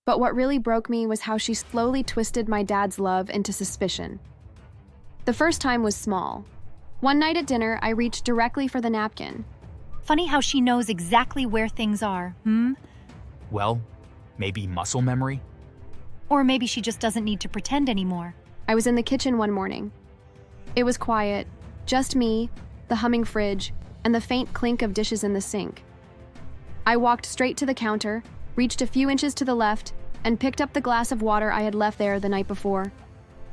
But what really broke me was how she slowly twisted my dad's love into suspicion. The first time was small. One night at dinner, I reached directly for the napkin. Funny how she knows exactly where things are, Well, maybe muscle memory? Or maybe she just doesn't need to pretend anymore. I was in the kitchen one morning. It was quiet, just me, the humming fridge, and the faint clink of dishes in the sink. I walked straight to the counter, reached a few inches to the left, and picked up the glass of water I had left there the night before.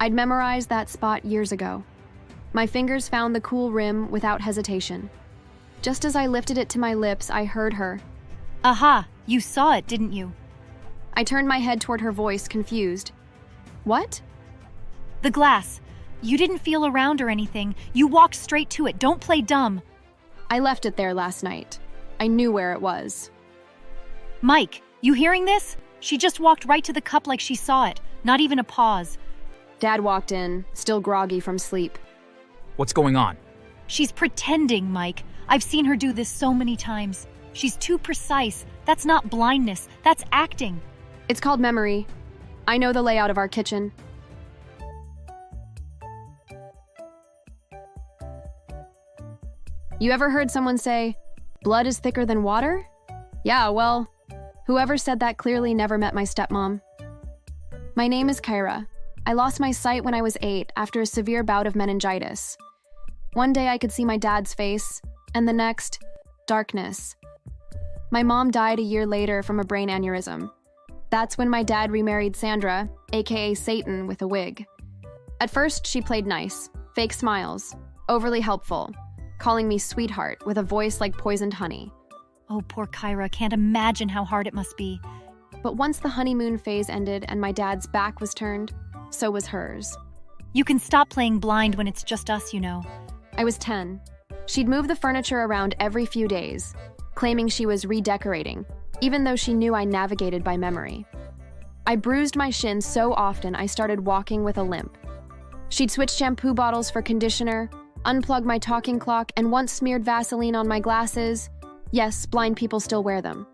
I'd memorized that spot years ago. My fingers found the cool rim without hesitation. Just as I lifted it to my lips, I heard her. Aha, you saw it, didn't you? I turned my head toward her voice, confused. What? The glass. You didn't feel around or anything. You walked straight to it. Don't play dumb. I left it there last night. I knew where it was. Mike, you hearing this? She just walked right to the cup like she saw it. Not even a pause. Dad walked in, still groggy from sleep. What's going on? She's pretending, Mike. I've seen her do this so many times. She's too precise. That's not blindness. That's acting. It's called memory. I know the layout of our kitchen. You ever heard someone say, blood is thicker than water? Yeah, well, whoever said that clearly never met my stepmom. My name is Kyra. I lost my sight when I was 8 after a severe bout of meningitis. One day I could see my dad's face, and the next, darkness. My mom died a year later from a brain aneurysm. That's when my dad remarried Sandra, aka Satan, with a wig. At first, she played nice, fake smiles, overly helpful, calling me sweetheart with a voice like poisoned honey. Oh, poor Kyra. Can't imagine how hard it must be. But once the honeymoon phase ended and my dad's back was turned, so was hers. You can stop playing blind when it's just us, you know. I was 10. She'd move the furniture around every few days, claiming she was redecorating, even though she knew I navigated by memory. I bruised my shin so often I started walking with a limp. She'd switch shampoo bottles for conditioner, unplug my talking clock, and once smeared Vaseline on my glasses. Yes, blind people still wear them.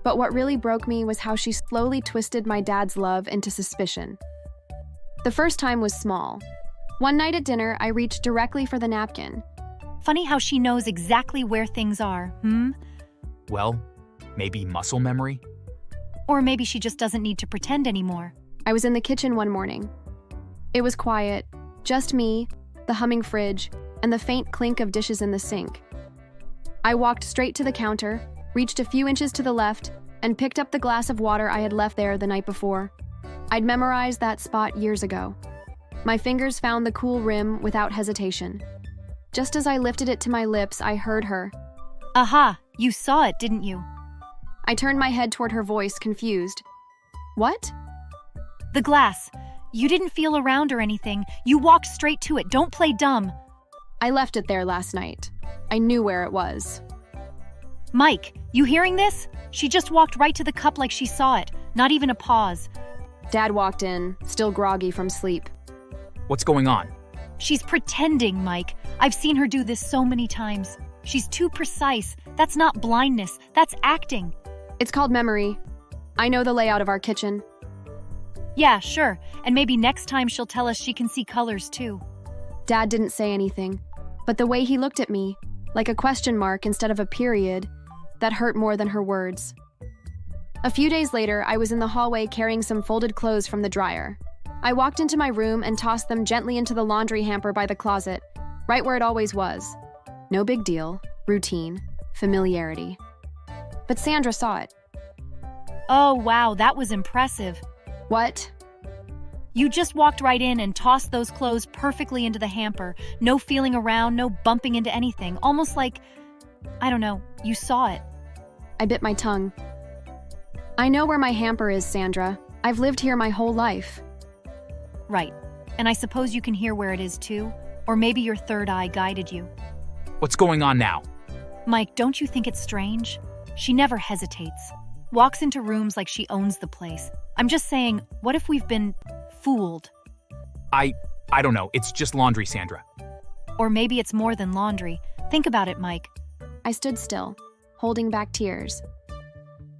But what really broke me was how she slowly twisted my dad's love into suspicion. The first time was small. One night at dinner, I reached directly for the napkin. Funny how she knows exactly where things are, Well, maybe muscle memory? Or maybe she just doesn't need to pretend anymore. I was in the kitchen one morning. It was quiet, just me, the humming fridge, and the faint clink of dishes in the sink. I walked straight to the counter, reached a few inches to the left, and picked up the glass of water I had left there the night before. I'd memorized that spot years ago. My fingers found the cool rim without hesitation. Just as I lifted it to my lips, I heard her. Aha, you saw it, didn't you? I turned my head toward her voice, confused. What? The glass. You didn't feel around or anything. You walked straight to it. Don't play dumb. I left it there last night. I knew where it was. Mike, you hearing this? She just walked right to the cup like she saw it. Not even a pause. Dad walked in, still groggy from sleep. What's going on? She's pretending, Mike. I've seen her do this so many times. She's too precise. That's not blindness. That's acting. It's called memory. I know the layout of our kitchen. Yeah, sure. And maybe next time she'll tell us she can see colors too. Dad didn't say anything, but the way he looked at me, like a question mark instead of a period, that hurt more than her words. A few days later, I was in the hallway carrying some folded clothes from the dryer. I walked into my room and tossed them gently into the laundry hamper by the closet, right where it always was. No big deal, routine, familiarity. But Sandra saw it. Oh, wow, that was impressive. What? You just walked right in and tossed those clothes perfectly into the hamper. No feeling around, no bumping into anything. Almost like, I don't know, you saw it. I bit my tongue. I know where my hamper is, Sandra. I've lived here my whole life. Right. And I suppose you can hear where it is too? Or maybe your third eye guided you. What's going on now? Mike, don't you think it's strange? She never hesitates. Walks into rooms like she owns the place. I'm just saying, what if we've been fooled? I don't know. It's just laundry, Sandra. Or maybe it's more than laundry. Think about it, Mike. I stood still, holding back tears.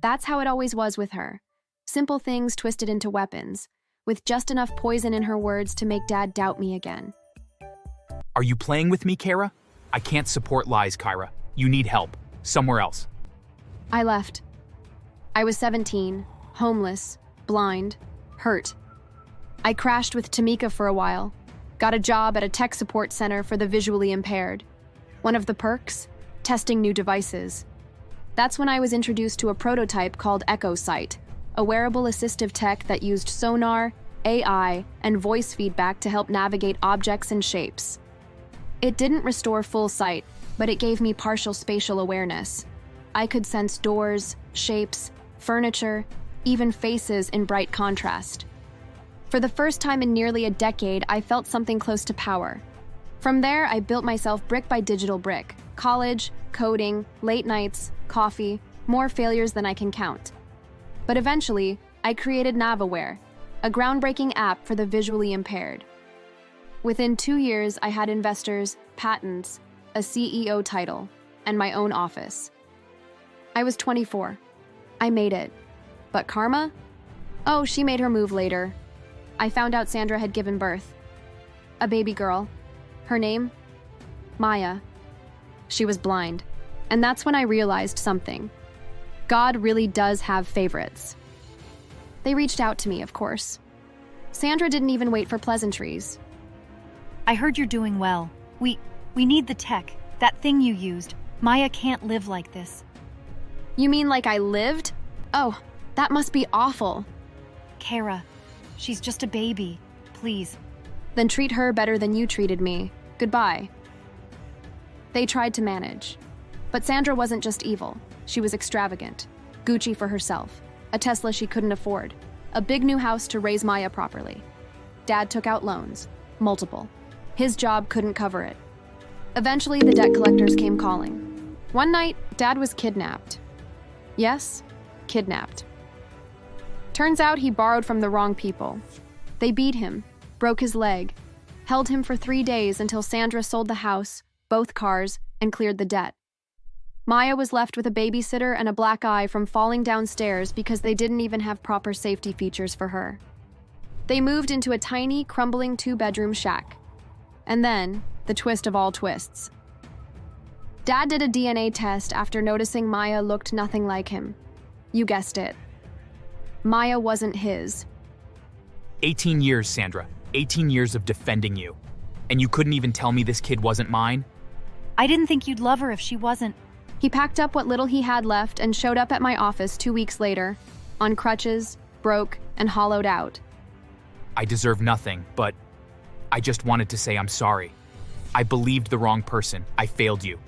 That's how it always was with her. Simple things twisted into weapons, with just enough poison in her words to make Dad doubt me again. Are you playing with me, Kara? I can't support lies, Kyra. You need help. Somewhere else. I left. I was 17, homeless, blind, hurt. I crashed with Tamika for a while, got a job at a tech support center for the visually impaired. One of the perks? Testing new devices. That's when I was introduced to a prototype called Accusations, a wearable assistive tech that used sonar, AI, and voice feedback to help navigate objects and shapes. It didn't restore full sight, but it gave me partial spatial awareness. I could sense doors, shapes, furniture, even faces in bright contrast. For the first time in nearly a decade, I felt something close to power. From there, I built myself brick by digital brick. College, coding, late nights, coffee, more failures than I can count. But eventually, I created Navaware, a groundbreaking app for the visually impaired. Within 2 years, I had investors, patents, a CEO title, and my own office. I was 24. I made it. But Karma? Oh, she made her move later. I found out Sandra had given birth. A baby girl. Her name? Maya. She was blind. And that's when I realized something. God really does have favorites. They reached out to me, of course. Sandra didn't even wait for pleasantries. I heard you're doing well. We need the tech. That thing you used. Maya can't live like this. You mean like I lived? Oh, that must be awful. Kara, she's just a baby. Please. Then treat her better than you treated me. Goodbye. They tried to manage. But Sandra wasn't just evil. She was extravagant. Gucci for herself. A Tesla she couldn't afford. A big new house to raise Maya properly. Dad took out loans. Multiple. His job couldn't cover it. Eventually, the debt collectors came calling. One night, Dad was kidnapped. Yes, kidnapped. Turns out he borrowed from the wrong people. They beat him, broke his leg, held him for 3 days until Sandra sold the house, both cars, and cleared the debt. Maya was left with a babysitter and a black eye from falling downstairs because they didn't even have proper safety features for her. They moved into a tiny, crumbling 2-bedroom shack. And then, the twist of all twists. Dad did a DNA test after noticing Maya looked nothing like him. You guessed it. Maya wasn't his. 18 years, Sandra. 18 years of defending you. And you couldn't even tell me this kid wasn't mine? I didn't think you'd love her if she wasn't. He packed up what little he had left and showed up at my office 2 weeks later, on crutches, broke, and hollowed out. I deserve nothing, but I just wanted to say I'm sorry. I believed the wrong person. I failed you.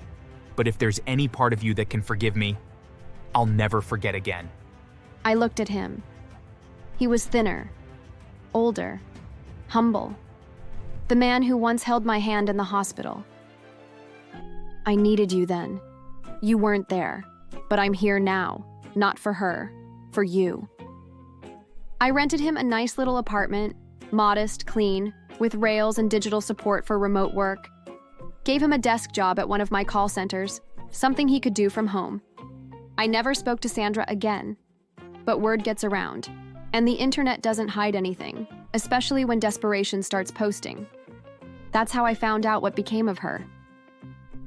But if there's any part of you that can forgive me, I'll never forget again. I looked at him. He was thinner, older, humble. The man who once held my hand in the hospital. I needed you then. You weren't there, but I'm here now. Not for her, for you. I rented him a nice little apartment, modest, clean, with rails and digital support for remote work. Gave him a desk job at one of my call centers, something he could do from home. I never spoke to Sandra again, but word gets around, and the internet doesn't hide anything, especially when desperation starts posting. That's how I found out what became of her.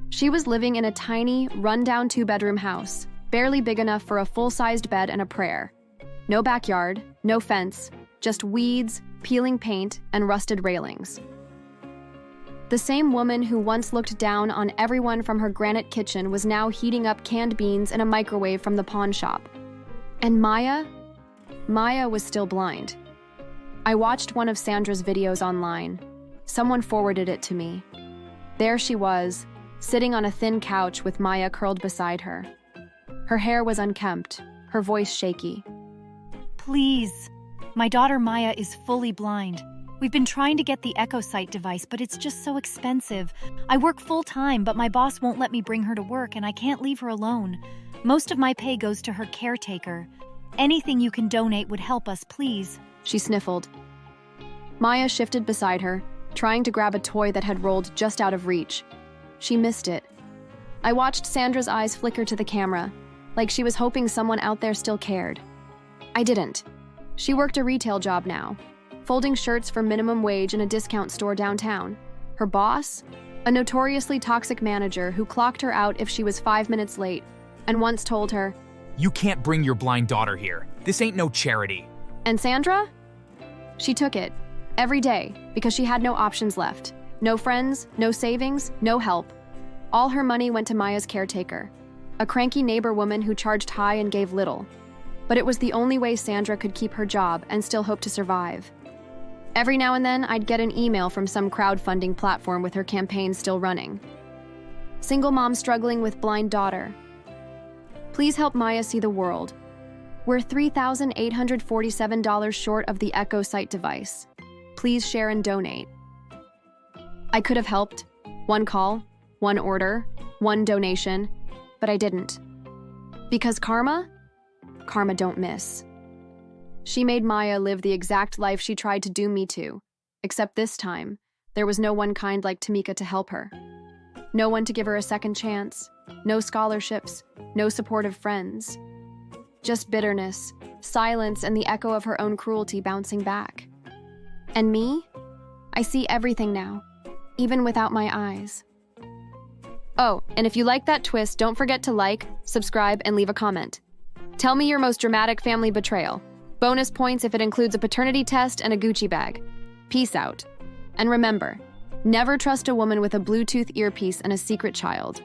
She was living in a tiny, run-down 2-bedroom house, barely big enough for a full-sized bed and a prayer. No backyard, no fence, just weeds, peeling paint, and rusted railings. The same woman who once looked down on everyone from her granite kitchen was now heating up canned beans in a microwave from the pawn shop. And Maya? Maya was still blind. I watched one of Sandra's videos online. Someone forwarded it to me. There she was, sitting on a thin couch with Maya curled beside her. Her hair was unkempt, her voice shaky. Please. My daughter Maya is fully blind. We've been trying to get the Accusations device, but it's just so expensive. I work full-time, but my boss won't let me bring her to work, and I can't leave her alone. Most of my pay goes to her caretaker. Anything you can donate would help us, please. She sniffled. Maya shifted beside her, trying to grab a toy that had rolled just out of reach. She missed it. I watched Sandra's eyes flicker to the camera, like she was hoping someone out there still cared. I didn't. She worked a retail job now, folding shirts for minimum wage in a discount store downtown. Her boss? A notoriously toxic manager who clocked her out if she was 5 minutes late and once told her, You can't bring your blind daughter here. This ain't no charity. and Sandra? She took it, every day, because she had no options left. No friends, no savings, no help. All her money went to Maya's caretaker, a cranky neighbor woman who charged high and gave little. But it was the only way Sandra could keep her job and still hope to survive. Every now and then, I'd get an email from some crowdfunding platform with her campaign still running. Single mom struggling with blind daughter. Please help Maya see the world. We're $3,847 short of the Echo Sight device. Please share and donate. I could have helped. One call, one order, one donation, but I didn't. Because karma don't miss. She made Maya live the exact life she tried to doom me to, except this time, there was no one kind like Tamika to help her. No one to give her a second chance, no scholarships, no supportive friends. Just bitterness, silence, and the echo of her own cruelty bouncing back. And me? I see everything now, even without my eyes. Oh, and if you like that twist, don't forget to like, subscribe, and leave a comment. Tell me your most dramatic family betrayal. Bonus points if it includes a paternity test and a Gucci bag. Peace out. And remember, never trust a woman with a Bluetooth earpiece and a secret child.